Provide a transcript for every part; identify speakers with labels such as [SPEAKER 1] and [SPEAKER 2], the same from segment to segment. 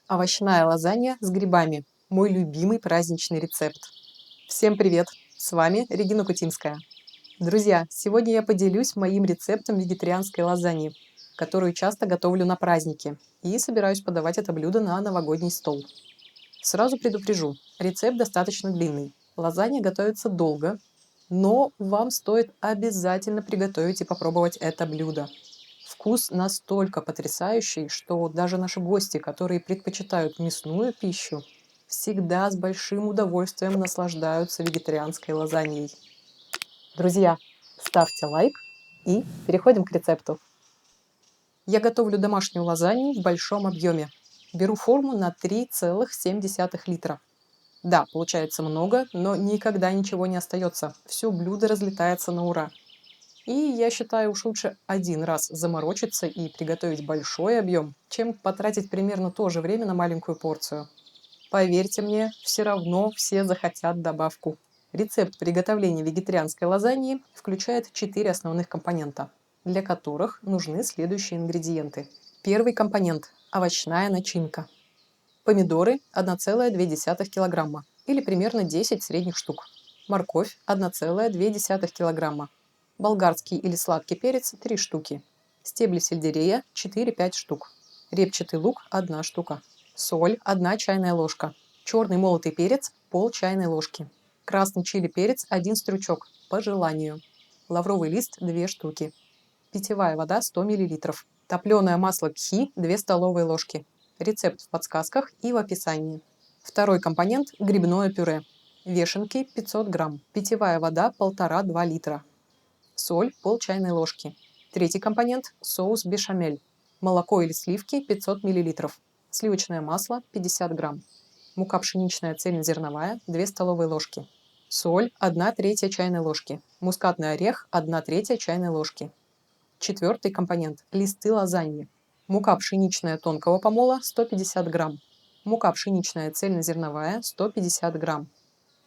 [SPEAKER 1] Овощная лазанья с грибами. Мой любимый праздничный рецепт. Всем привет! С вами Регина Кутимская. Друзья, сегодня я поделюсь моим рецептом вегетарианской лазаньи, которую часто готовлю на праздники, и собираюсь подавать это блюдо на новогодний стол. Сразу предупрежу, рецепт достаточно длинный. Лазанья готовится долго, но вам стоит обязательно приготовить и попробовать это блюдо. Вкус настолько потрясающий, что даже наши гости, которые предпочитают мясную пищу, всегда с большим удовольствием наслаждаются вегетарианской лазаньей. Друзья, ставьте лайк и переходим к рецепту. Я готовлю домашнюю лазанью в большом объеме. Беру форму на 3,7 литра. Да, получается много, но никогда ничего не остается. Все блюдо разлетается на ура. И я считаю, уж лучше один раз заморочиться и приготовить большой объем, чем потратить примерно то же время на маленькую порцию. Поверьте мне, все равно все захотят добавку. Рецепт приготовления вегетарианской лазаньи включает 4 основных компонента, для которых нужны следующие ингредиенты. Первый компонент – овощная начинка. Помидоры 1,2 кг или примерно 10 средних штук. Морковь 1,2 кг. Болгарский или сладкий перец 3 штуки. Стебли сельдерея 4-5 штук. Репчатый лук 1 штука. Соль 1 чайная ложка. Черный молотый перец пол чайной ложки. Красный чили перец 1 стручок по желанию. Лавровый лист 2 штуки. Питьевая вода 100 мл. Топленое масло кхи 2 столовые ложки. Рецепт в подсказках и в описании. Второй компонент – грибное пюре. Вешенки 500 грамм. Питьевая вода 1,5-2 литра. Соль пол чайной ложки. Третий компонент – соус бешамель. Молоко или сливки 500 мл. Сливочное масло 50 грамм. Мука пшеничная цельнозерновая 2 столовые ложки. Соль 1/3 чайной ложки. Мускатный орех 1/3 чайной ложки. Четвертый компонент – листы лазаньи. Мука пшеничная тонкого помола 150 грамм. Мука пшеничная цельнозерновая 150 грамм.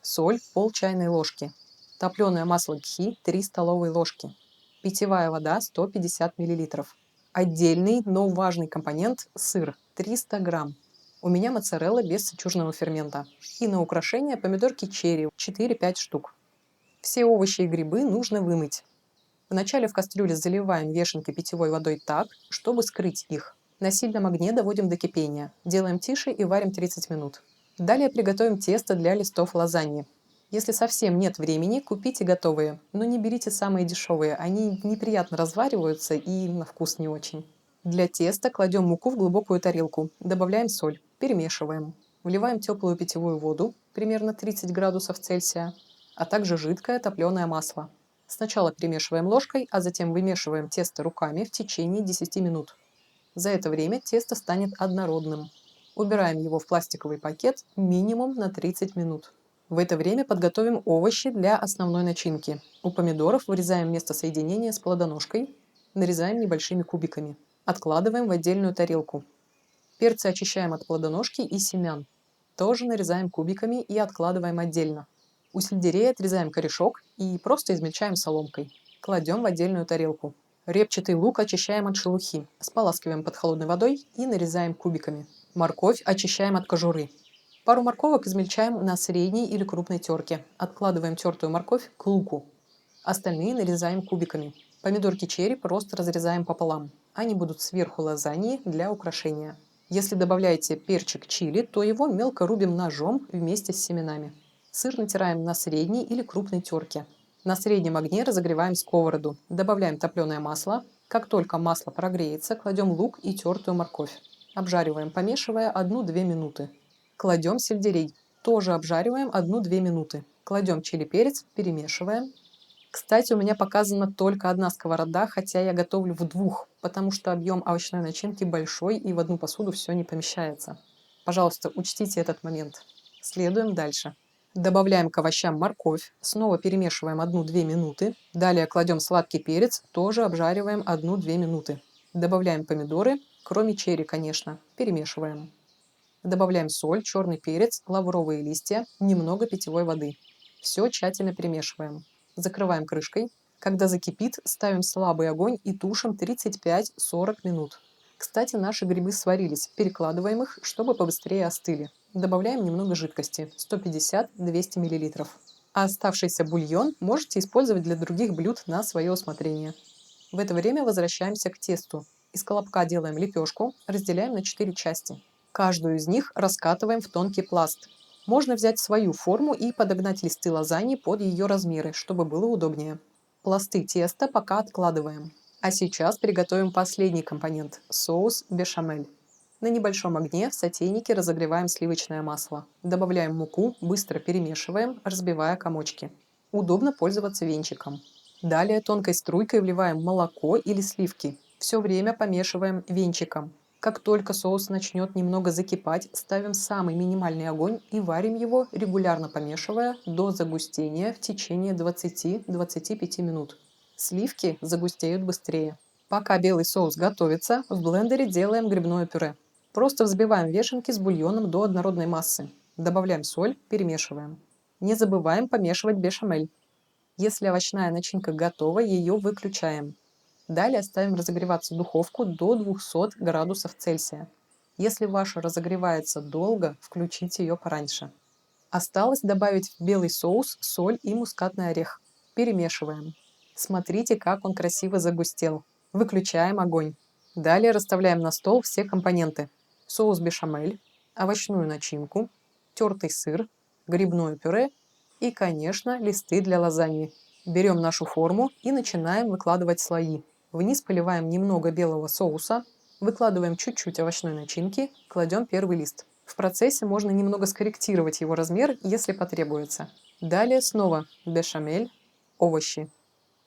[SPEAKER 1] Соль пол чайной ложки. Топленое масло кхи 3 столовые ложки. Питьевая вода 150 мл. Отдельный, но важный компонент – сыр 300 грамм. У меня моцарелла без сычужного фермента. И на украшение помидорки черри 4-5 штук. Все овощи и грибы нужно вымыть. Вначале в кастрюле заливаем вешенкой питьевой водой так, чтобы скрыть их. На сильном огне доводим до кипения. Делаем тише и варим 30 минут. Далее приготовим тесто для листов лазаньи. Если совсем нет времени, купите готовые, но не берите самые дешевые, они неприятно развариваются и на вкус не очень. Для теста кладем муку в глубокую тарелку, добавляем соль, перемешиваем. Вливаем теплую питьевую воду, примерно 30 градусов Цельсия, а также жидкое топленое масло. Сначала перемешиваем ложкой, а затем вымешиваем тесто руками в течение 10 минут. За это время тесто станет однородным. Убираем его в пластиковый пакет минимум на 30 минут. В это время подготовим овощи для основной начинки. У помидоров вырезаем место соединения с плодоножкой, нарезаем небольшими кубиками. Откладываем в отдельную тарелку. Перцы очищаем от плодоножки и семян. Тоже нарезаем кубиками и откладываем отдельно. У сельдерея отрезаем корешок и просто измельчаем соломкой. Кладем в отдельную тарелку. Репчатый лук очищаем от шелухи, споласкиваем под холодной водой и нарезаем кубиками. Морковь очищаем от кожуры. Пару морковок измельчаем на средней или крупной терке. Откладываем тертую морковь к луку. Остальные нарезаем кубиками. Помидорки черри просто разрезаем пополам. Они будут сверху лазаньи для украшения. Если добавляете перчик чили, то его мелко рубим ножом вместе с семенами. Сыр натираем на средней или крупной терке. На среднем огне разогреваем сковороду. Добавляем топленое масло. Как только масло прогреется, кладем лук и тертую морковь. Обжариваем, помешивая 1-2 минуты. Кладем сельдерей. Тоже обжариваем 1-2 минуты. Кладем чили-перец, перемешиваем. Кстати, у меня показана только одна сковорода, хотя я готовлю в двух, потому что объем овощной начинки большой и в одну посуду все не помещается. Пожалуйста, учтите этот момент. Следуем дальше. Добавляем к овощам морковь, снова перемешиваем 1-2 минуты. Далее кладем сладкий перец, тоже обжариваем 1-2 минуты. Добавляем помидоры, кроме черри, конечно, перемешиваем. Добавляем соль, черный перец, лавровые листья, немного питьевой воды. Все тщательно перемешиваем. Закрываем крышкой. Когда закипит, ставим слабый огонь и тушим 35-40 минут. Кстати, наши грибы сварились. Перекладываем их, чтобы побыстрее остыли. Добавляем немного жидкости, 150-200 мл. А оставшийся бульон можете использовать для других блюд на свое усмотрение. В это время возвращаемся к тесту. Из колобка делаем лепешку, разделяем на 4 части. Каждую из них раскатываем в тонкий пласт. Можно взять свою форму и подогнать листы лазаньи под ее размеры, чтобы было удобнее. Пласты теста пока откладываем. А сейчас приготовим последний компонент – соус бешамель. На небольшом огне в сотейнике разогреваем сливочное масло. Добавляем муку, быстро перемешиваем, разбивая комочки. Удобно пользоваться венчиком. Далее тонкой струйкой вливаем молоко или сливки. Все время помешиваем венчиком. Как только соус начнет немного закипать, ставим самый минимальный огонь и варим его, регулярно помешивая до загустения в течение 20-25 минут. Сливки загустеют быстрее. Пока белый соус готовится, в блендере делаем грибное пюре. Просто взбиваем вешенки с бульоном до однородной массы. Добавляем соль, перемешиваем. Не забываем помешивать бешамель. Если овощная начинка готова, ее выключаем. Далее ставим разогреваться духовку до 200 градусов Цельсия. Если ваша разогревается долго, включите ее пораньше. Осталось добавить в белый соус соль и мускатный орех. Перемешиваем. Смотрите, как он красиво загустел. Выключаем огонь. Далее расставляем на стол все компоненты. Соус бешамель, овощную начинку, тертый сыр, грибное пюре и, конечно, листы для лазаньи. Берем нашу форму и начинаем выкладывать слои. Вниз поливаем немного белого соуса, выкладываем чуть-чуть овощной начинки, кладем первый лист. В процессе можно немного скорректировать его размер, если потребуется. Далее снова бешамель, овощи.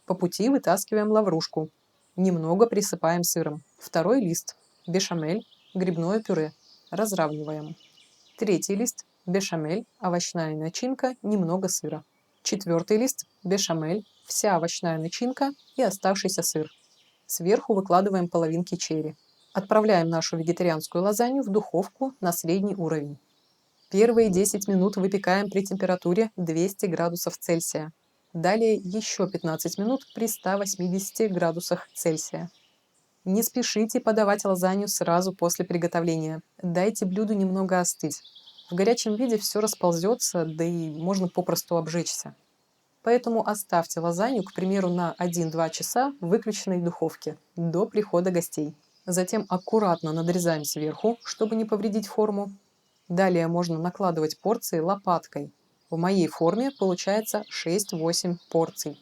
[SPEAKER 1] По пути вытаскиваем лаврушку. Немного присыпаем сыром. Второй лист бешамель, грибное пюре. Разравниваем. Третий лист бешамель, овощная начинка, немного сыра. Четвертый лист бешамель, вся овощная начинка и оставшийся сыр. Сверху выкладываем половинки черри. Отправляем нашу вегетарианскую лазанью в духовку на средний уровень. Первые 10 минут выпекаем при температуре 200 градусов Цельсия. Далее еще 15 минут при 180 градусах Цельсия. Не спешите подавать лазанью сразу после приготовления. Дайте блюду немного остыть. В горячем виде все расползется, да и можно попросту обжечься. Поэтому оставьте лазанью, к примеру, на 1-2 часа в выключенной духовке до прихода гостей. Затем аккуратно надрезаем сверху, чтобы не повредить форму. Далее можно накладывать порции лопаткой. В моей форме получается 6-8 порций.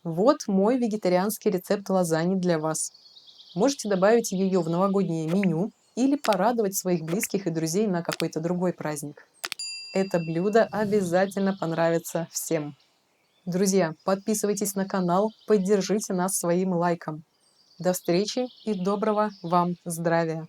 [SPEAKER 1] Вот мой вегетарианский рецепт лазаньи для вас. Можете добавить ее в новогоднее меню или порадовать своих близких и друзей на какой-то другой праздник. Это блюдо обязательно понравится всем. Друзья, подписывайтесь на канал, поддержите нас своим лайком. До встречи и доброго вам здравия!